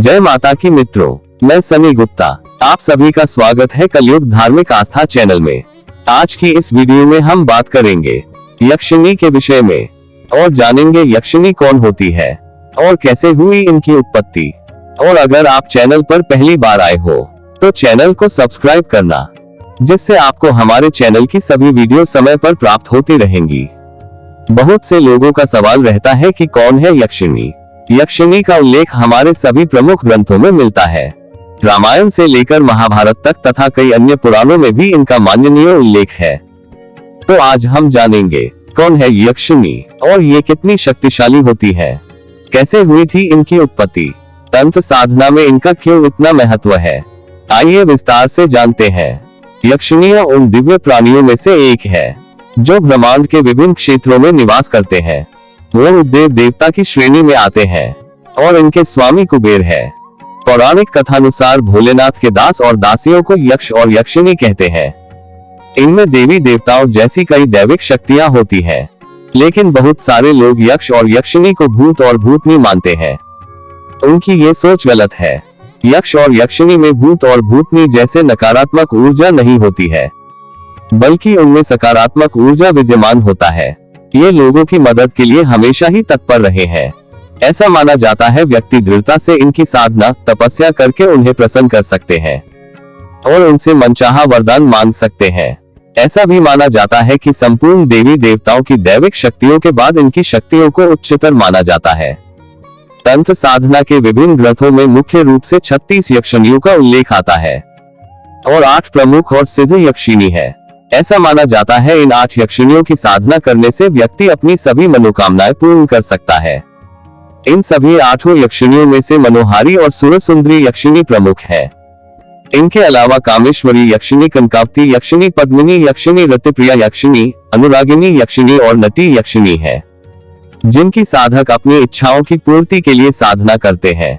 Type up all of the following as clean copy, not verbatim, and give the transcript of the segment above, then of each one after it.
जय माता की मित्रों, मैं सनी गुप्ता। आप सभी का स्वागत है कलयुग धार्मिक आस्था चैनल में। आज की इस वीडियो में हम बात करेंगे यक्षिणी के विषय में और जानेंगे यक्षिणी कौन होती है और कैसे हुई इनकी उत्पत्ति। और अगर आप चैनल पर पहली बार आए हो तो चैनल को सब्सक्राइब करना, जिससे आपको हमारे चैनल की सभी वीडियो समय पर प्राप्त होती रहेंगी। बहुत से लोगों का सवाल रहता है कि कौन है यक्षिणी। यक्षिणी का उल्लेख हमारे सभी प्रमुख ग्रंथों में मिलता है। रामायण से लेकर महाभारत तक तथा कई अन्य पुराणों में भी इनका माननीय उल्लेख है। तो आज हम जानेंगे कौन है यक्षिणी और ये कितनी शक्तिशाली होती है, कैसे हुई थी इनकी उत्पत्ति, तंत्र साधना में इनका क्यों इतना महत्व है। आइए विस्तार से जानते हैं। यक्षिणियां उन दिव्य प्राणियों में से एक है जो ब्रह्मांड के विभिन्न क्षेत्रों में निवास करते हैं। वो देव देवता की श्रेणी में आते हैं और इनके स्वामी कुबेर है। पौराणिक कथानुसार भोलेनाथ के दास और दासियों को यक्ष और यक्षिणी कहते हैं। इनमें देवी देवताओं जैसी कई दैविक शक्तियां होती हैं, लेकिन बहुत सारे लोग यक्ष और यक्षिणी को भूत और भूतनी मानते हैं। उनकी ये सोच गलत है। यक्ष और यक्षिणी में भूत और भूतनी जैसे नकारात्मक ऊर्जा नहीं होती है, बल्कि उनमें सकारात्मक ऊर्जा विद्यमान होता है। ये लोगों की मदद के लिए हमेशा ही तत्पर रहे हैं। ऐसा माना जाता है व्यक्ति दृढ़ता से इनकी साधना तपस्या करके उन्हें प्रसन्न कर सकते हैं और उनसे मनचाहा वरदान मांग सकते हैं। ऐसा भी माना जाता है कि संपूर्ण देवी देवताओं की दैविक शक्तियों के बाद इनकी शक्तियों को उच्चतर माना जाता है। तंत्र साधना के विभिन्न ग्रंथों में मुख्य रूप से 36 यक्षिणियों का उल्लेख आता है और 8 प्रमुख और सिद्ध यक्षिणी है। ऐसा माना जाता है इन 8 यक्षिणियों की साधना करने से व्यक्ति अपनी सभी मनोकामनाएं पूर्ण कर सकता है। इन सभी 8 यक्षिणियों में से मनोहारी और सुरसुंदरी यक्षिणी प्रमुख है। इनके अलावा कामेश्वरी यक्षिणी, कनकावती यक्षिणी, पद्मिनी यक्षिणी, रतिप्रिया यक्षिणी, अनुरागिनी यक्षिणी और नटी यक्षिणी है, जिनकी साधक अपनी इच्छाओं की पूर्ति के लिए साधना करते हैं।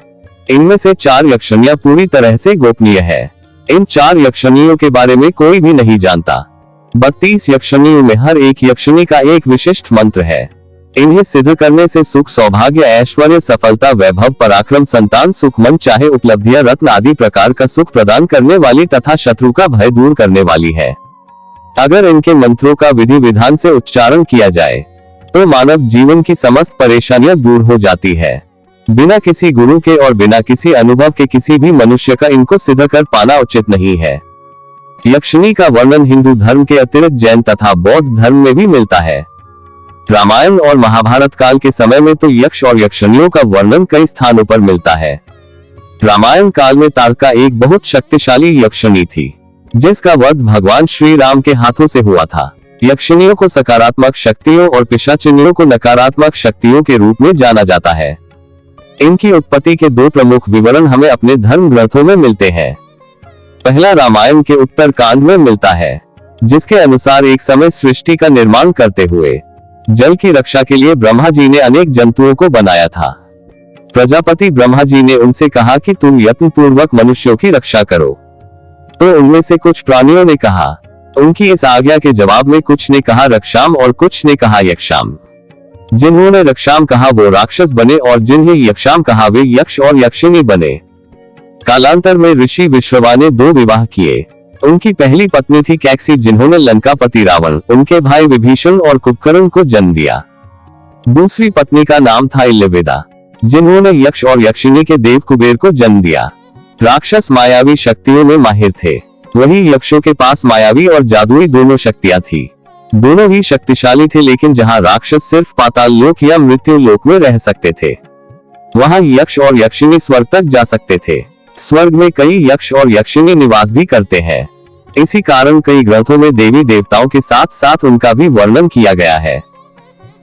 इनमें से 4 यक्षिणियां पूरी तरह से गोपनीय है। इन 4 यक्षिणियों के बारे में कोई भी नहीं जानता। 32 यक्षिणियों में हर एक यक्षिणी का एक विशिष्ट मंत्र है। इन्हें सिद्ध करने से सुख, सौभाग्य, ऐश्वर्य, सफलता, वैभव, पराक्रम, संतान सुख, मन चाहे उपलब्धियां, रत्न आदि प्रकार का सुख प्रदान करने वाली तथा शत्रु का भय दूर करने वाली है। अगर इनके मंत्रों का विधि विधान से उच्चारण किया जाए तो मानव जीवन की समस्त परेशानियां दूर हो जाती है। बिना किसी गुरु के और बिना किसी अनुभव के किसी भी मनुष्य का इनको सिद्ध कर पाना उचित नहीं है। यक्षिणी का वर्णन हिंदू धर्म के अतिरिक्त जैन तथा बौद्ध धर्म में भी मिलता है। रामायण और महाभारत काल के समय में तो यक्ष और यक्षिणियों का वर्णन कई स्थानों पर मिलता है। रामायण काल में तारका एक बहुत शक्तिशाली यक्षिणी थी, जिसका वध भगवान श्री राम के हाथों से हुआ था। यक्षिणियों को सकारात्मक शक्तियों और पिशाचिनियों को नकारात्मक शक्तियों के रूप में जाना जाता है। इनकी उत्पत्ति के 2 प्रमुख विवरण हमें अपने धर्म ग्रंथों में मिलते हैं। पहला रामायण के उत्तर कांड में मिलता है, जिसके अनुसार एक समय सृष्टि का निर्माण करते हुए जल की रक्षा के लिए ब्रह्मा जी ने अनेक जंतुओं को बनाया था। प्रजापति ब्रह्मा जी ने उनसे कहा कि तुम यत्न पूर्वक मनुष्यों की रक्षा करो। तो उनमें से कुछ प्राणियों ने कहा। उनकी इस आज्ञा के जवाब में कुछ ने कहा रक्षाम और कुछ ने कहा यक्षाम। जिन्होंने रक्षाम कहा वो राक्षस बने और जिन्हें यक्षाम कहा वे यक्ष और यक्षिणी बने। कालांतर में ऋषि विश्रवा ने 2 विवाह किए। उनकी पहली पत्नी थी कैकसी, जिन्होंने लंकापति रावण, उनके भाई विभीषण और कुंभकर्ण को जन्म दिया। दूसरी पत्नी का नाम था इल्लिविदा, जिन्होंने यक्ष और यक्षिणी के देव कुबेर को जन्म दिया। राक्षस मायावी शक्तियों में माहिर थे, वही यक्षों के पास मायावी और जादुई दोनों शक्तियां थी। दोनों ही शक्तिशाली थे, लेकिन जहां राक्षस सिर्फ पाताल लोक या मृत्यु लोक में रह सकते थे, वहां यक्ष और यक्षिणी स्वर्ग तक जा सकते थे। स्वर्ग में कई यक्ष और यक्षिणी निवास भी करते हैं। इसी कारण कई ग्रंथों में देवी देवताओं के साथ साथ उनका भी वर्णन किया गया है।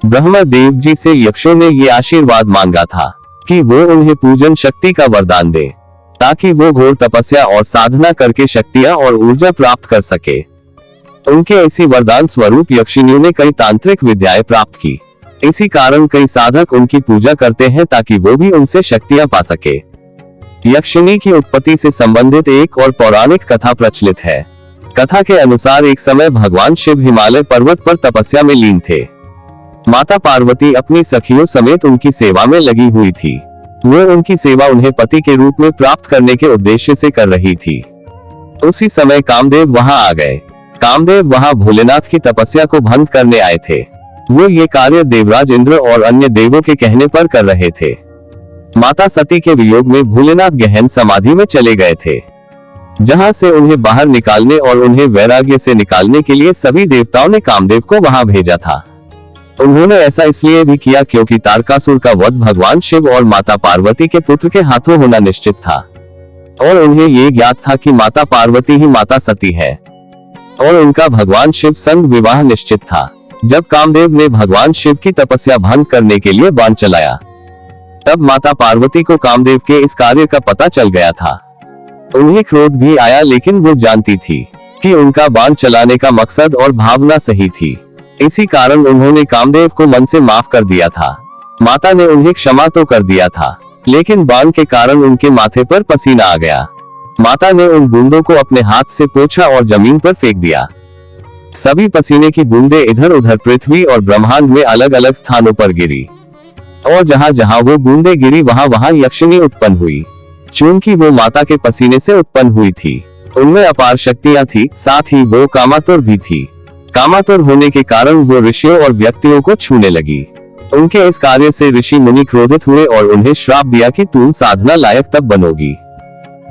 ब्रह्मा देव जी से यक्षों ने ये आशीर्वाद मांगा था कि वो उन्हें पूजन शक्ति का वरदान दे, ताकि वो घोर तपस्या और साधना करके शक्तियां और ऊर्जा प्राप्त कर सके। उनके इसी वरदान स्वरूप यक्षिणियों ने कई तांत्रिक विद्याएं प्राप्त की। इसी कारण कई साधक उनकी पूजा करते हैं ताकि वो भी उनसे शक्तियां पा सके। यक्षिणी की उत्पत्ति से संबंधित एक और पौराणिक कथा प्रचलित है। कथा के अनुसार एक समय भगवान शिव हिमालय पर्वत पर तपस्या में लीन थे। माता पार्वती अपनी सखियों समेत उनकी सेवा में लगी हुई थी। वो उनकी सेवा उन्हें पति के रूप में प्राप्त करने के उद्देश्य से कर रही थी। उसी समय कामदेव वहां आ गए। कामदेव वहां भोलेनाथ की तपस्या को भंग करने आए थे। वो ये कार्य देवराज इंद्र और अन्य देवों के कहने पर कर रहे थे। माता सती के वियोग में भोलेनाथ गहन समाधि में चले गए थे, जहां से उन्हें बाहर निकालने और उन्हें वैराग्य से निकालने के लिए सभी देवताओं ने कामदेव को वहां भेजा था। उन्होंने ऐसा इसलिए भी किया क्योंकि तारकासुर का वध भगवान शिव और माता पार्वती के पुत्र के हाथों होना निश्चित था, और उन्हें ये ज्ञात था कि माता पार्वती ही माता सती है और उनका भगवान शिव संग विवाह निश्चित था। जब कामदेव ने भगवान शिव की तपस्या भंग करने के लिए बाण चलाया, तब माता पार्वती को कामदेव के इस कार्य का पता चल गया था। उन्हें क्रोध भी आया, लेकिन वो जानती थी कि उनका बाण चलाने का मकसद और भावना सही थी। इसी कारण उन्होंने कामदेव को मन से माफ कर दिया था। माता ने उन्हें क्षमा तो कर दिया था, लेकिन बाण के कारण उनके माथे पर पसीना आ गया। माता ने उन बूंदों को अपने हाथ से पोंछा और जमीन पर फेंक दिया। सभी पसीने की बूंदें इधर उधर पृथ्वी और ब्रह्मांड में अलग अलग स्थानों पर गिरी, और जहां जहां वो बूंदें गिरी वहां वहां यक्षिणी उत्पन्न हुई। चूंकि वो माता के पसीने से उत्पन्न हुई थी, उनमें अपार शक्तियां थी, साथ ही वो कामातुर भी थी। कामातुर होने के कारण वो ऋषियों और व्यक्तियों को छूने लगी। उनके इस कार्य से ऋषि मुनि क्रोधित हुए और उन्हें श्राप दिया कि तुम साधना लायक तब बनोगी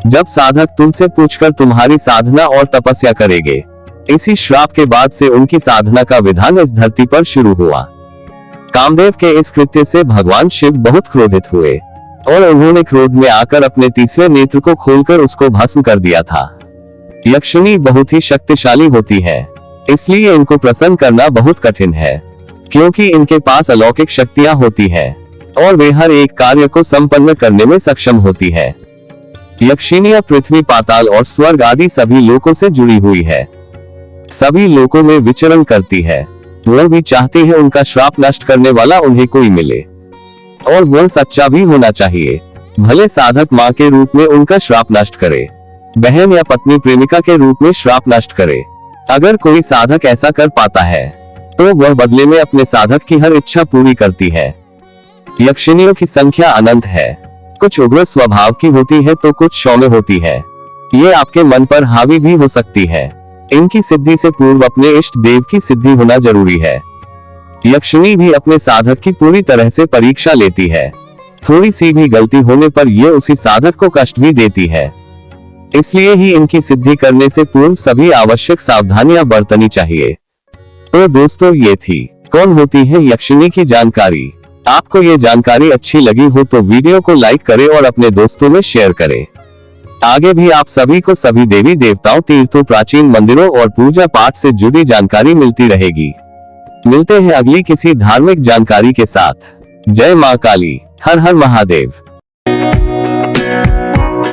जब साधक तुमसे पूछकर तुम्हारी साधना और तपस्या करेंगे। इसी श्राप के बाद से उनकी साधना का विधान इस धरती पर शुरू हुआ। कामदेव के इस कृत्य से भगवान शिव बहुत क्रोधित हुए और उन्होंने क्रोध में आकर अपने तीसरे नेत्र को खोलकर उसको भस्म कर दिया था। यक्षिणी बहुत ही शक्तिशाली होती है, इसलिए इनको प्रसन्न करना बहुत कठिन है, क्योंकि इनके पास अलौकिक शक्तियां होती हैं और वे हर एक कार्य को संपन्न करने में सक्षम होती है। यक्षिणियां पृथ्वी, पाताल और स्वर्ग आदि सभी लोकों से जुड़ी हुई है, सभी लोकों में विचरण करती है। वह भी चाहती है उनका श्राप नष्ट करने वाला उन्हें कोई मिले, और वह सच्चा भी होना चाहिए। भले साधक माँ के रूप में उनका श्राप नष्ट करे, बहन या पत्नी प्रेमिका के रूप में श्राप नष्ट करे। अगर कोई साधक ऐसा कर पाता है तो वह बदले में अपने साधक की हर इच्छा पूरी करती है। यक्षिणियों की संख्या अनंत है, कुछ उग्र स्वभाव की होती है तो कुछ सौम्य होती है। ये आपके मन पर हावी भी हो सकती है। इनकी सिद्धि से पूर्व अपने इष्ट देव की सिद्धि होना जरूरी है। यक्षिणी भी अपने साधक की पूरी तरह से परीक्षा लेती है। थोड़ी सी भी गलती होने पर ये उसी साधक को कष्ट भी देती है। इसलिए ही इनकी सिद्धि करने से पूर्व सभी आवश्यक सावधानियां बरतनी चाहिए। तो दोस्तों, ये थी कौन होती है यक्षिणी की जानकारी। आपको ये जानकारी अच्छी लगी हो तो वीडियो को लाइक करें और अपने दोस्तों में शेयर करें। आगे भी आप सभी को सभी देवी देवताओं, तीर्थों, प्राचीन मंदिरों और पूजा पाठ से जुड़ी जानकारी मिलती रहेगी। मिलते हैं अगली किसी धार्मिक जानकारी के साथ। जय मां काली, हर हर महादेव।